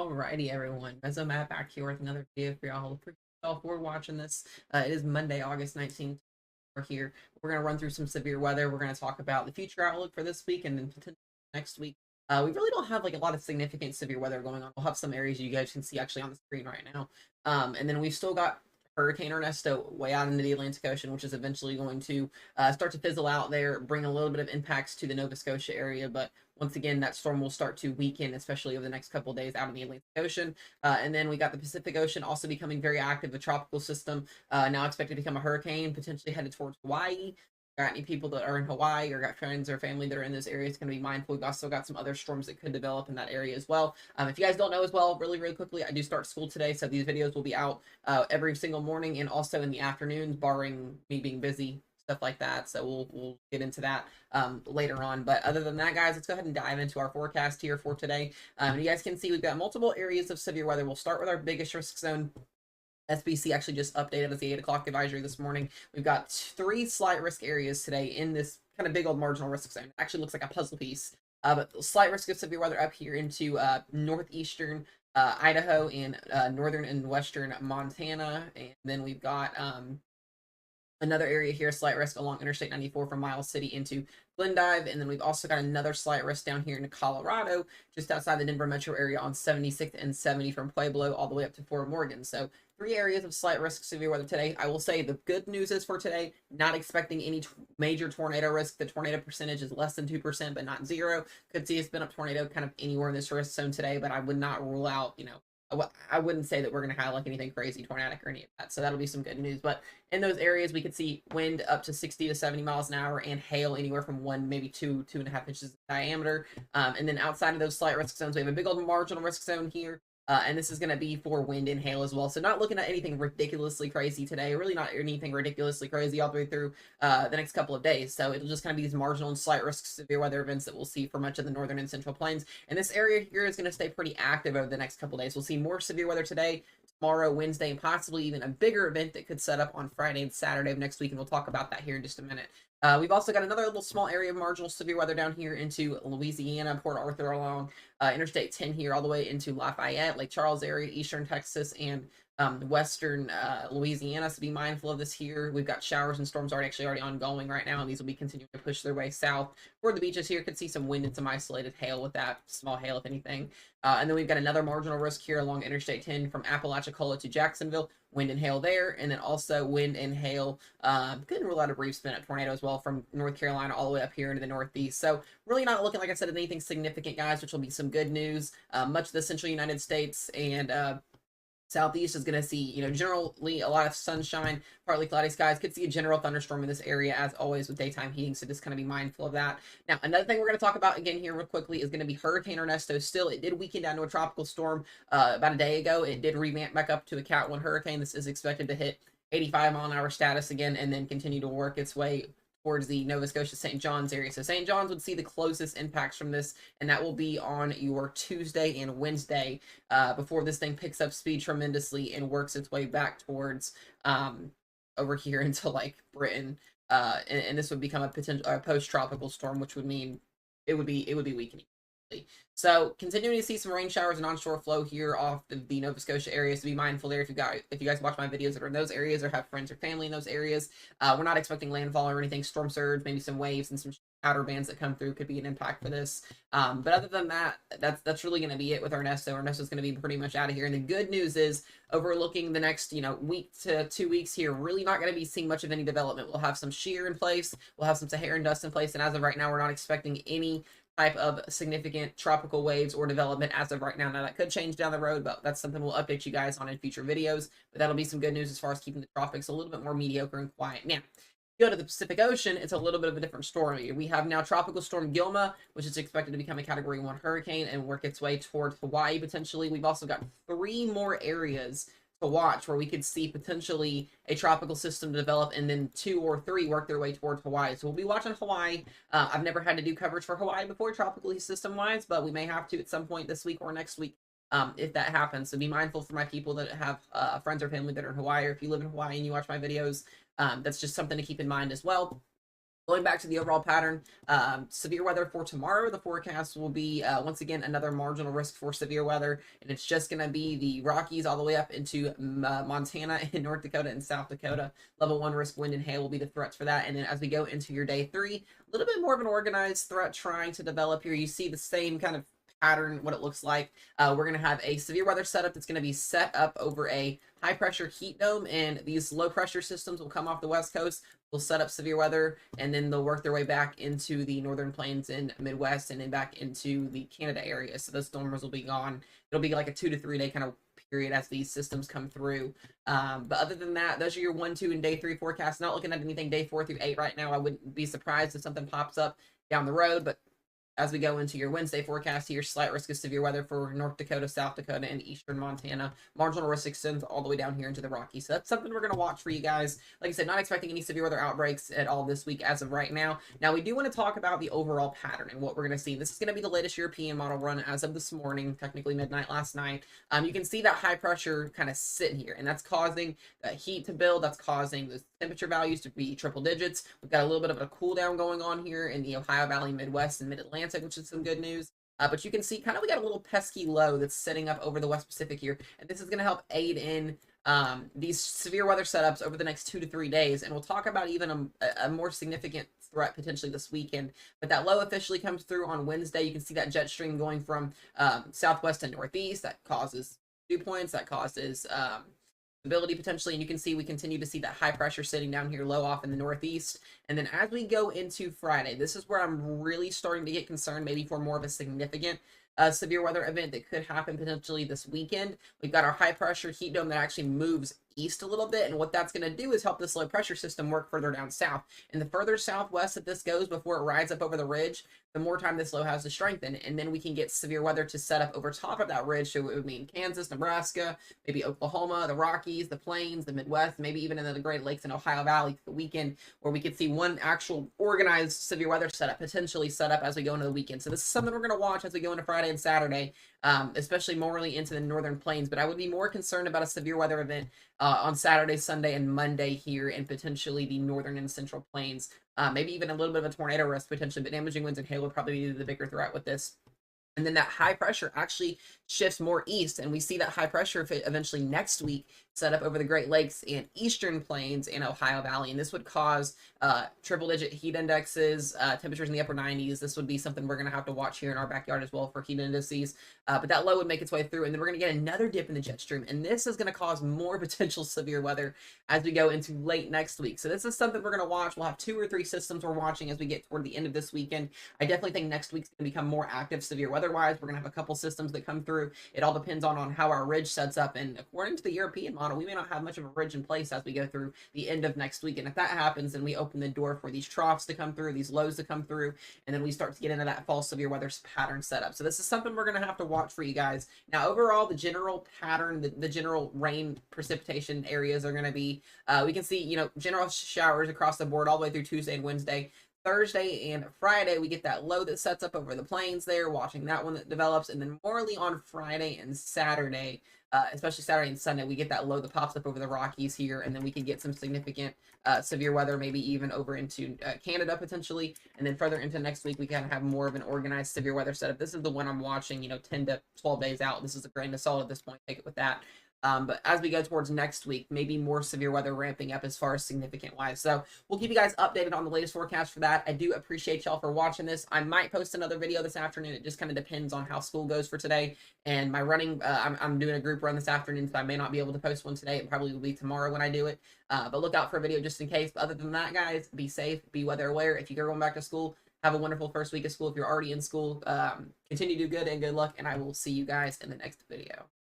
Alrighty, everyone. Matt back here with another video for y'all. Appreciate y'all for watching this. It is Monday, August 19th. We're here. We're going to run through some severe weather. We're going to talk about the future outlook for this week and then potentially next week. We really don't have like a lot of significant severe weather going on. We'll have some areas you guys can see actually on the screen right now. And then we've still got Hurricane Ernesto way out into the Atlantic Ocean, which is eventually going to start to fizzle out there, bring a little bit of impacts to the Nova Scotia area. But once again, that storm will start to weaken, especially over the next couple of days out in the Atlantic Ocean. And then we got the Pacific Ocean also becoming very active, a tropical system now expected to become a hurricane, potentially headed towards Hawaii. Got any people that are in Hawaii or got friends or family that are in those areas, going to be mindful. We've also got some other storms that could develop in that area as well. If you guys don't know as well, really quickly, I do start school today, so these videos will be out every single morning and also in the afternoons, barring me being busy, stuff like that. So we'll get into that later on. But other than that, guys, let's go ahead and dive into our forecast here for today. You guys can see we've got multiple areas of severe weather. We'll start with our biggest risk zone. SBC actually just updated us the 8 o'clock advisory this morning. We've got 3 slight risk areas today in this kind of big old marginal risk zone. It actually looks like a puzzle piece. But slight risk of severe weather up here into northeastern Idaho and northern and western Montana. And then we've got another area here, slight risk along Interstate 94 from Miles City into Glendive. And then we've also got another slight risk down here in Colorado, just outside the Denver metro area on 76th and 70 from Pueblo all the way up to Fort Morgan. So 3 areas of slight risk severe weather today. I will say the good news is for today, not expecting any major tornado risk. The tornado percentage is less than 2%, but not 0. Could see a spin up tornado kind of anywhere in this risk zone today, but I would not rule out, I wouldn't say that we're going to have like anything crazy tornadic or any of that. So that'll be some good news. But in those areas, we could see wind up to 60 to 70 miles an hour and hail anywhere from 1, maybe 2.5 inches in diameter. And then outside of those slight risk zones, we have a big old marginal risk zone here. And this is going to be for wind and hail as well. So not looking at anything ridiculously crazy today, really not anything ridiculously crazy all the way through the next couple of days. So it'll just kind of be these marginal and slight risk severe weather events that we'll see for much of the northern and central plains. And this area here is going to stay pretty active over the next couple of days. We'll see more severe weather today, tomorrow, Wednesday, and possibly even a bigger event that could set up on Friday and Saturday of next week. And we'll talk about that here in just a minute. We've also got another little small area of marginal severe weather down here into Louisiana, Port Arthur along Interstate 10 here, all the way into Lafayette, Lake Charles area, eastern Texas, and western Louisiana. So be mindful of this here. We've got showers and storms already ongoing right now, and these will be continuing to push their way south toward the beaches here. Could see some wind and some isolated hail with that, small hail if anything. And then we've got another marginal risk here along Interstate 10 from Apalachicola to Jacksonville. Wind and hail there, and then also wind and hail. Couldn't rule out a brief spin up tornado as well from North Carolina all the way up here into the Northeast. So really not looking, like I said, at anything significant, guys, which will be some good news. Much of the central United States and Southeast is going to see, generally a lot of sunshine, partly cloudy skies. Could see a general thunderstorm in this area, as always, with daytime heating. So just kind of be mindful of that. Now, another thing we're going to talk about again here real quickly is going to be Hurricane Ernesto. Still, it did weaken down to a tropical storm about a day ago. It did revamp back up to a Cat 1 hurricane. This is expected to hit 85-mile-an-hour status again and then continue to work its way towards the Nova Scotia St. John's area. So St. John's would see the closest impacts from this, and that will be on your Tuesday and Wednesday before this thing picks up speed tremendously and works its way back towards over here into like Britain. And this would become a potential post-tropical storm, which would mean it would be weakening. So continuing to see some rain showers and onshore flow here off the Nova Scotia areas. To be mindful there if you guys watch my videos that are in those areas or have friends or family in those areas. We're not expecting landfall or anything, storm surge, maybe some waves and some outer bands that come through could be an impact for this. But other than that, that's really going to be it with Ernesto. Ernesto's going to be pretty much out of here. And the good news is, overlooking the next week to 2 weeks here, really not going to be seeing much of any development. We'll have some shear in place, we'll have some Saharan dust in place, and as of right now, we're not expecting any type of significant tropical waves or development as of right now. Now that could change down the road, but that's something we'll update you guys on in future videos. But that'll be some good news as far as keeping the tropics a little bit more mediocre and quiet. Now, go to the Pacific Ocean, it's a little bit of a different story. We have now Tropical Storm Gilma, which is expected to become a Category 1 hurricane and work its way towards Hawaii potentially. We've also got 3 more areas to watch where we could see potentially a tropical system develop and then 2 or 3 work their way towards Hawaii. So we'll be watching Hawaii. I've never had to do coverage for Hawaii before, tropically system-wise, but we may have to at some point this week or next week if that happens. So be mindful for my people that have friends or family that are in Hawaii, or if you live in Hawaii and you watch my videos, that's just something to keep in mind as well. Going back to the overall pattern, severe weather for tomorrow, the forecast will be once again another marginal risk for severe weather, and it's just going to be the Rockies all the way up into Montana and North Dakota and South Dakota. Level 1 risk wind and hail will be the threats for that. And then as we go into your day 3, a little bit more of an organized threat trying to develop here. You see the same kind of pattern, what it looks like. We're going to have a severe weather setup that's going to be set up over a high pressure heat dome, and these low pressure systems will come off the west coast. Will set up severe weather, and then they'll work their way back into the northern plains and Midwest, and then back into the Canada area. So those storms will be gone. It'll be like a 2 to 3 day kind of period as these systems come through. But other than that, those are your 1, 2, and day 3 forecasts. Not looking at anything day 4 through 8 right now. I wouldn't be surprised if something pops up down the road, but as we go into your Wednesday forecast here, slight risk of severe weather for North Dakota, South Dakota, and eastern Montana. Marginal risk extends all the way down here into the Rockies. So that's something we're going to watch for you guys. Like I said, not expecting any severe weather outbreaks at all this week as of right now. Now, we do want to talk about the overall pattern and what we're going to see. This is going to be the latest European model run as of this morning, technically midnight last night. You can see that high pressure kind of sitting here, and that's causing heat to build. That's causing the temperature values to be triple digits. We've got a little bit of a cool down going on here in the Ohio Valley, Midwest, and Mid-Atlantic, which is some good news. But you can see kind of we got a little pesky low that's setting up over the West Pacific here, and this is going to help aid in these severe weather setups over the next 2 to 3 days. And we'll talk about even a more significant threat potentially this weekend. But that low officially comes through on Wednesday. You can see that jet stream going from southwest to northeast. That causes dew points. That causes stability potentially, and you can see we continue to see that high pressure sitting down here low off in the northeast. And then as we go into Friday, this is where I'm really starting to get concerned, maybe for more of a significant severe weather event that could happen potentially this weekend. We've got our high pressure heat dome that actually moves east a little bit, and what that's going to do is help this low pressure system work further down south. And the further southwest that this goes before it rides up over the ridge, the more time this low has to strengthen, and then we can get severe weather to set up over top of that ridge. So it would mean Kansas, Nebraska, maybe Oklahoma, the Rockies, the Plains, the Midwest, maybe even in the Great Lakes and Ohio Valley for the weekend, where we could see one actual organized severe weather setup potentially set up as we go into the weekend. So this is something we're going to watch as we go into Friday and Saturday, especially morely into the northern plains. But I would be more concerned about a severe weather event on Saturday, Sunday, and Monday here, and potentially the northern and central plains. Maybe even a little bit of a tornado risk potentially, but damaging winds and hail would probably be the bigger threat with this. And then that high pressure actually shifts more east, and we see that high pressure eventually next week set up over the Great Lakes and eastern plains and Ohio Valley, and this would cause triple-digit heat indexes, temperatures in the upper 90s. This would be something we're going to have to watch here in our backyard as well for heat indices, but that low would make its way through, and then we're going to get another dip in the jet stream, and this is going to cause more potential severe weather as we go into late next week. So this is something we're going to watch. We'll have 2 or 3 systems we're watching as we get toward the end of this weekend. I definitely think next week's going to become more active severe weather-wise. We're going to have a couple systems that come through. It all depends on how our ridge sets up, and according to the European model, we may not have much of a ridge in place as we go through the end of next week. And if that happens, then we open the door for these troughs to come through, these lows to come through, and then we start to get into that fall severe weather pattern setup. So this is something we're going to have to watch for you guys. Now, overall, the general pattern, the general rain precipitation areas are going to be, we can see, general showers across the board all the way through Tuesday and Wednesday. Thursday and Friday, we get that low that sets up over the plains there, watching that one that develops. And then morely on Friday and Saturday, especially Saturday and Sunday, we get that low that pops up over the Rockies here, and then we can get some significant severe weather, maybe even over into Canada potentially. And then further into next week, we kind of have more of an organized severe weather setup. This is the one I'm watching, 10 to 12 days out. This is a grain of salt at this point. Take it with that. But as we go towards next week, maybe more severe weather ramping up as far as significant wise. So we'll keep you guys updated on the latest forecast for that. I do appreciate y'all for watching this. I might post another video this afternoon. It just kind of depends on how school goes for today. And my running, I'm doing a group run this afternoon, so I may not be able to post one today. It probably will be tomorrow when I do it. But look out for a video just in case. But other than that, guys, be safe, be weather aware. If you're going back to school, have a wonderful first week of school. If you're already in school, continue to do good and good luck. And I will see you guys in the next video.